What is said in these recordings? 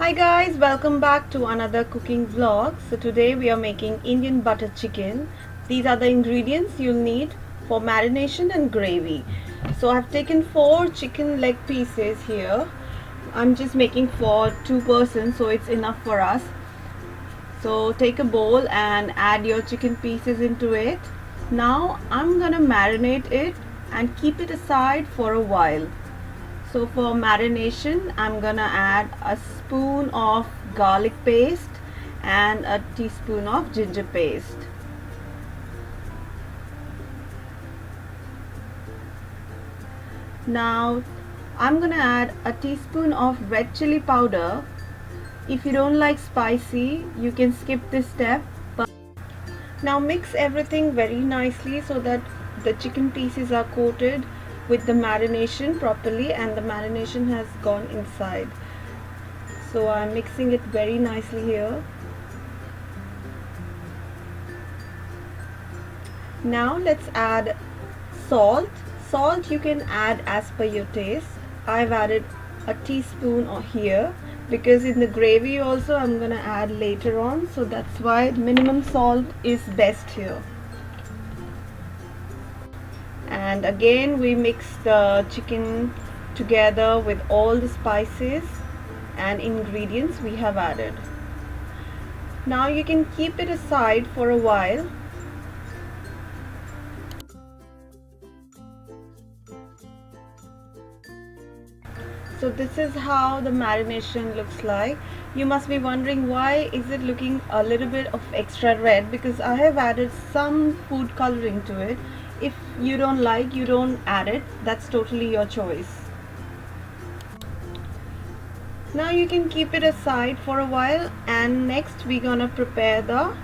Hi guys, welcome back to another cooking vlog. So today we are making Indian butter chicken. These are the ingredients you'll need for marination and gravy. So I've taken 4 chicken leg pieces here. I'm just making for 2 persons, so it's enough for us. So take a bowl and add your chicken pieces into it. Now I'm gonna marinate it and keep it aside for a while. So for marination, I'm gonna add a spoon of garlic paste and a teaspoon of ginger paste. Now I'm gonna add a teaspoon of red chili powder. If you don't like spicy, you can skip this step. But now mix everything very nicely so that the chicken pieces are coated with the marination properly and the marination has gone inside. So I'm mixing it very nicely here. Now let's add salt. Salt you can add as per your taste. I've added a teaspoon here because in the gravy also I'm gonna add later on, so that's why minimum salt is best here. And again we mix the chicken together with all the spices and ingredients we have added. Now you can keep it aside for a while. So this is how the marination looks like. You must be wondering why is it looking a little bit of extra red, because I have added some food coloring to it. If you don't like, you don't add it. That's totally your choice. Now you can keep it aside for a while, and next we're gonna prepare the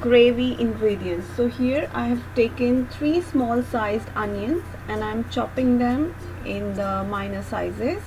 gravy ingredients. So here I have taken 3 small sized onions and I'm chopping them in the minor sizes.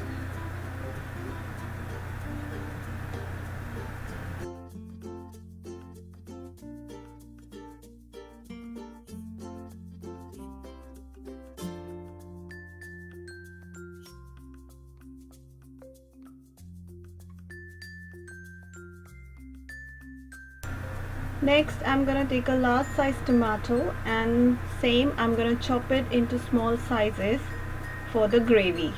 Next I'm gonna take a large size tomato and same I'm gonna chop it into small sizes for the gravy.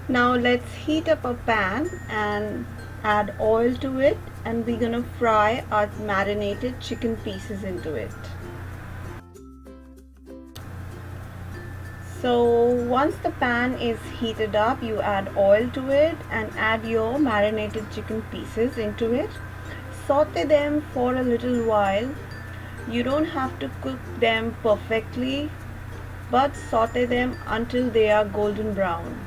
Now let's heat up a pan and add oil to it, and we're gonna fry our marinated chicken pieces into it. So once the pan is heated up, you add oil to it and add your marinated chicken pieces into it. Saute them for a little while. You don't have to cook them perfectly, but saute them until they are golden brown.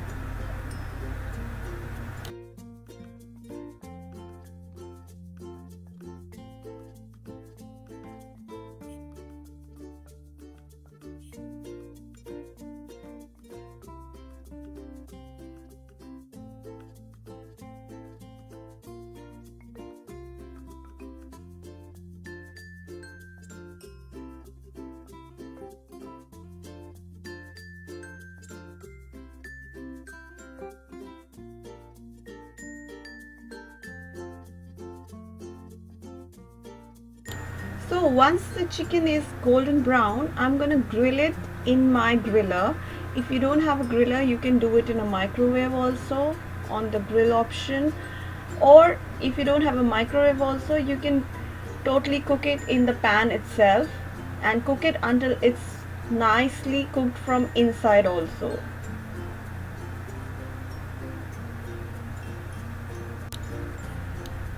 So once the chicken is golden brown, I'm gonna grill it in my griller. If you don't have a griller, you can do it in a microwave also on the grill option, or if you don't have a microwave also, you can totally cook it in the pan itself and cook it until it's nicely cooked from inside also.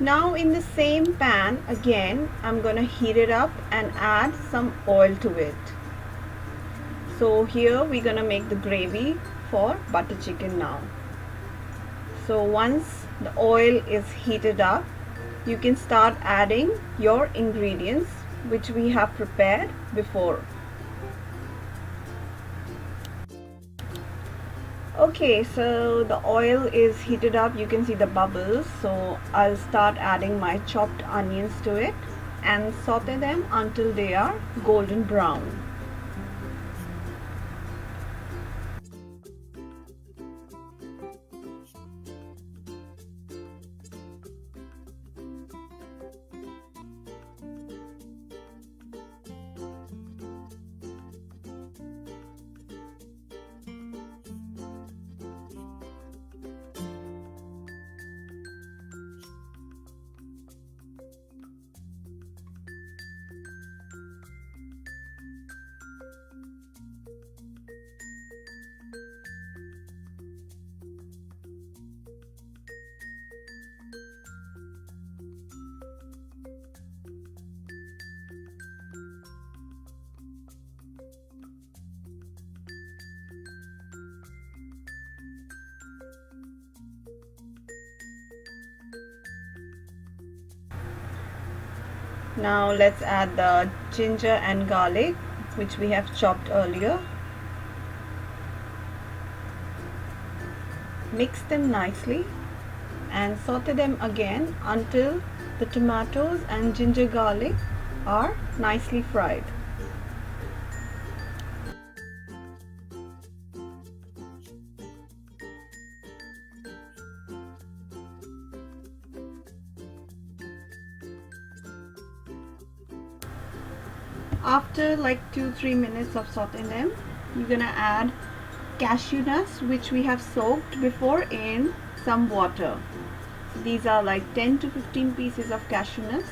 Now in the same pan again I'm gonna heat it up and add some oil to it. So here we're gonna make the gravy for butter chicken now. So once the oil is heated up, you can start adding your ingredients which we have prepared before. Okay, so the oil is heated up. You can see the bubbles. So I'll start adding my chopped onions to it and saute them until they are golden brown. Now let's add the ginger and garlic which we have chopped earlier. Mix them nicely and saute them again until the tomatoes and ginger garlic are nicely fried. After like 2-3 minutes of sauteing them, you're gonna add cashew nuts which we have soaked before in some water. So these are like 10 to 15 pieces of cashew nuts.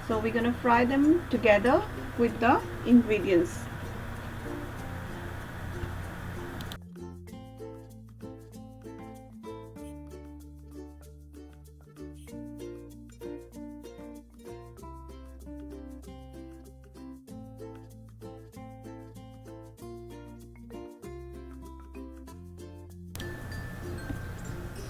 So we're gonna fry them together with the ingredients.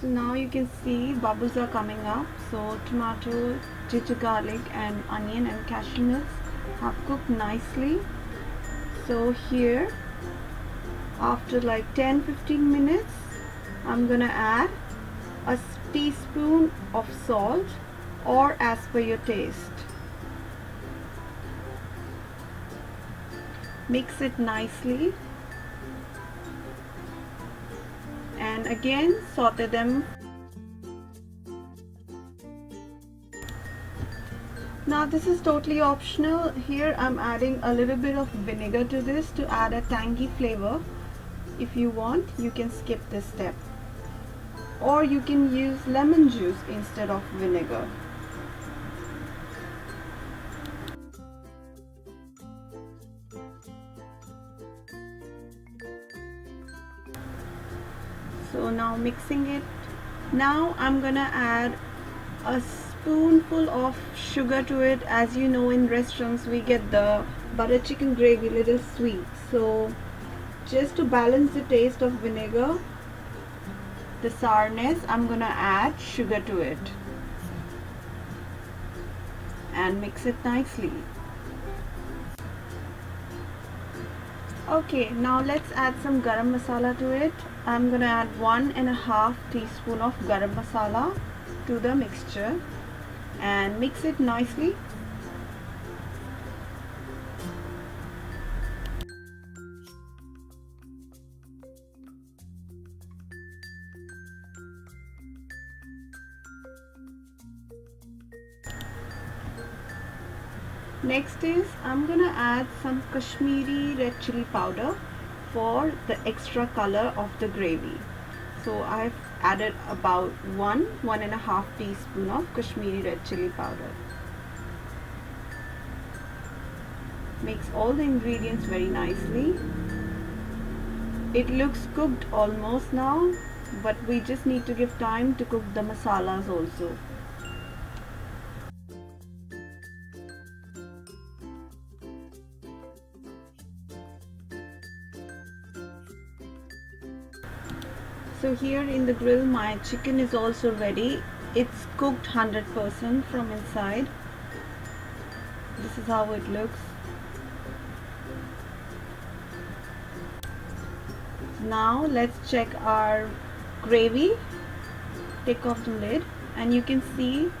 So now you can see bubbles are coming up. So tomato, ginger garlic and onion and cashew nuts have cooked nicely. So here after like 10-15 minutes I'm gonna add a teaspoon of salt or as per your taste. Mix it nicely and again saute them. Now this is totally optional. Here I'm adding a little bit of vinegar to this to add a tangy flavor. If you want, you can skip this step, or you can use lemon juice instead of vinegar. So now mixing it. Now I'm gonna add a spoonful of sugar to it. As you know, in restaurants we get the butter chicken gravy a little sweet, so just to balance the taste of vinegar, the sourness, I'm gonna add sugar to it and mix it nicely. Okay, now let's add some garam masala to it. I'm gonna add 1.5 teaspoon of garam masala to the mixture and mix it nicely. Next is I'm gonna add some Kashmiri red chili powder for the extra color of the gravy. So I've added about 1.5 teaspoon of Kashmiri red chili powder. Mix all the ingredients very nicely. It looks cooked almost now, but we just need to give time to cook the masalas also. So here in the grill my chicken is also ready. It's cooked 100% from inside. This is how it looks. Now let's check our gravy. Take off the lid and you can see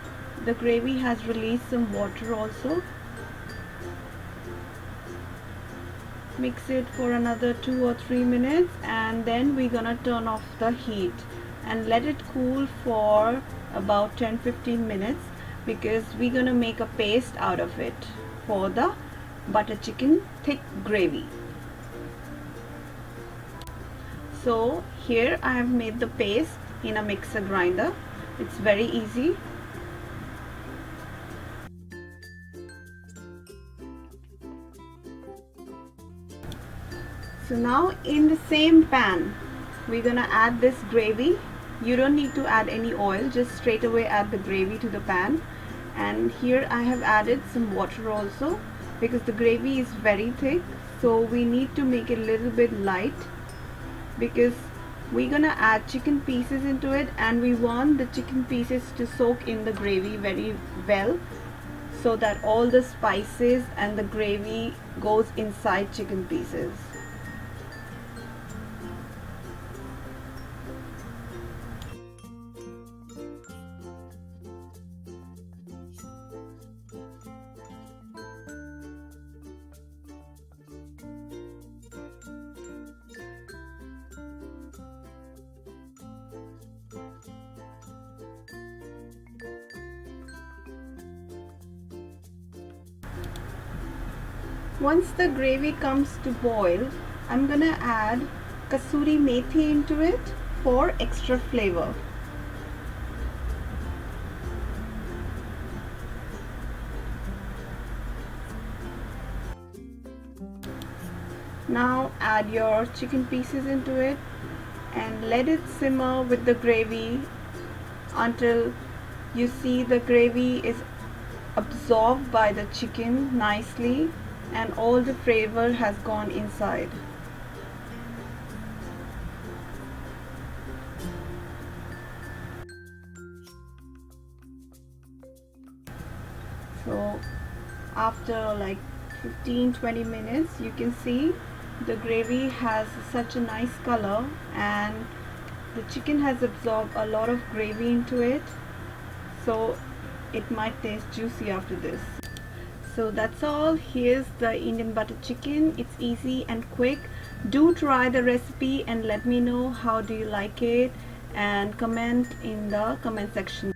the gravy has released some water also. Mix it for another 2 or 3 minutes and then we're gonna turn off the heat and let it cool for about 10-15 minutes because we're gonna make a paste out of it for the butter chicken thick gravy. So here I have made the paste in a mixer grinder. It's very easy. So now in the same pan we're gonna add this gravy. You don't need to add any oil, just straight away add the gravy to the pan. And here I have added some water also because the gravy is very thick, so we need to make it a little bit light because we're gonna add chicken pieces into it and we want the chicken pieces to soak in the gravy very well so that all the spices and the gravy goes inside chicken pieces. Once the gravy comes to boil, I'm gonna add kasuri methi into it for extra flavor. Now add your chicken pieces into it and let it simmer with the gravy until you see the gravy is absorbed by the chicken nicely and all the flavor has gone inside. So after like 15-20 minutes you can see the gravy has such a nice color and the chicken has absorbed a lot of gravy into it, so it might taste juicy after this. So that's all. Here's the Indian butter chicken. It's easy and quick. Do try the recipe and let me know how do you like it and comment in the comment section.